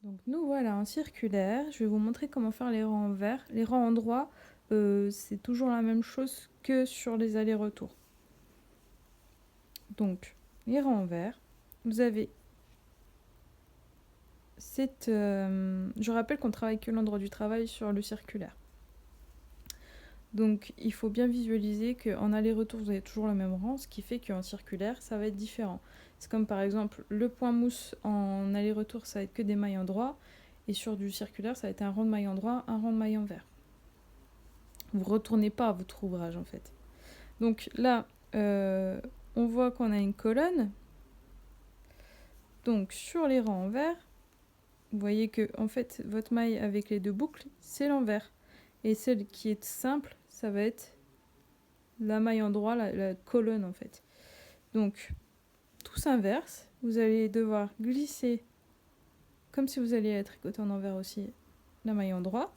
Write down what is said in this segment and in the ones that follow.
Donc nous voilà en circulaire. Je vais vous montrer comment faire les rangs en vert. Les rangs en droit, c'est toujours la même chose que sur les allers-retours. Donc les rangs en vert, vous avez cette... je rappelle qu'on travaille que l'endroit du travail sur le circulaire. Donc il faut bien visualiser qu'en aller-retour, vous avez toujours le même rang, ce qui fait qu'en circulaire, ça va être différent. C'est comme par exemple le point mousse en aller-retour, ça va être que des mailles en droit, et sur du circulaire, ça va être un rang de maille en droit, un rang de maille en vert. Vous retournez pas à votre ouvrage en fait. Donc là, on voit qu'on a une colonne. Donc sur les rangs en vert, vous voyez que en fait votre maille avec les deux boucles, c'est l'envers. Et celle qui est simple, ça va être la maille en droit, la colonne en fait. Donc tout s'inverse. Vous allez devoir glisser, comme si vous alliez la tricoter en envers aussi, la maille en droit.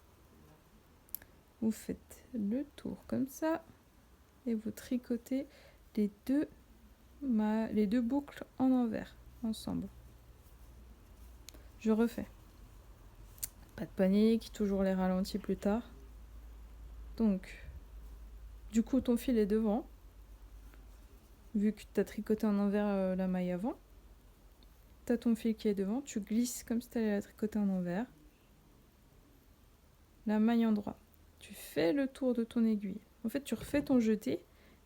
Vous faites le tour comme ça. Et vous tricotez les deux boucles en envers ensemble. Je refais. Pas de panique, toujours les ralentis plus tard. Donc, du coup, ton fil est devant. Vu que tu as tricoté en envers la maille avant. Tu as ton fil qui est devant. Tu glisses comme si tu allais la tricoter en envers. La maille en droit. Tu fais le tour de ton aiguille. En fait, tu refais ton jeté,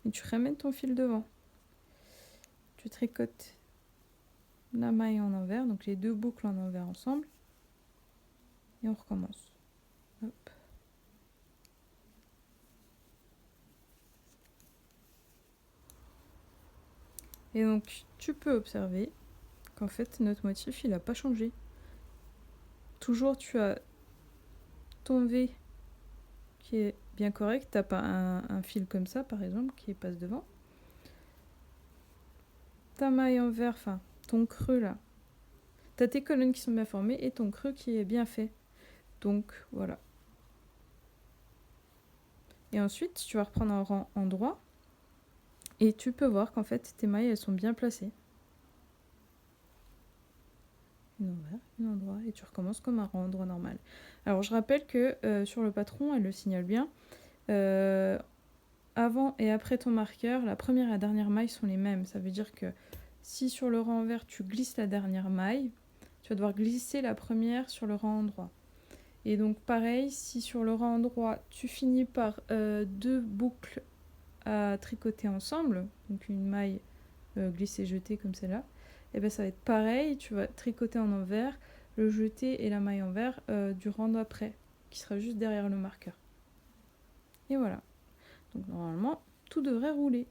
mais tu ramènes ton fil devant. Tu tricotes la maille en envers, donc les deux boucles en envers ensemble. Et on recommence. Hop. Et donc, tu peux observer qu'en fait, notre motif, il n'a pas changé. Toujours, tu as ton V qui est bien correct. Tu n'as pas un fil comme ça, par exemple, qui passe devant. Ta maille en vert, enfin, ton creux là. Tu as tes colonnes qui sont bien formées et ton creux qui est bien fait. Donc, voilà. Et ensuite, tu vas reprendre un rang en droit. Et tu peux voir qu'en fait, tes mailles, elles sont bien placées. Une envers, une en droit, et tu recommences comme un rang en droit normal. Alors, je rappelle que sur le patron, elle le signale bien. Avant et après ton marqueur, la première et la dernière maille sont les mêmes. Ça veut dire que si sur le rang en vert, tu glisses la dernière maille, tu vas devoir glisser la première sur le rang en droit. Et donc pareil, si sur le rang en droit, tu finis par deux boucles à tricoter ensemble, donc une maille glissée-jetée comme celle-là, et ben ça va être pareil, tu vas tricoter en envers, le jeté et la maille envers du rang d'après, qui sera juste derrière le marqueur. Et voilà. Donc normalement, tout devrait rouler.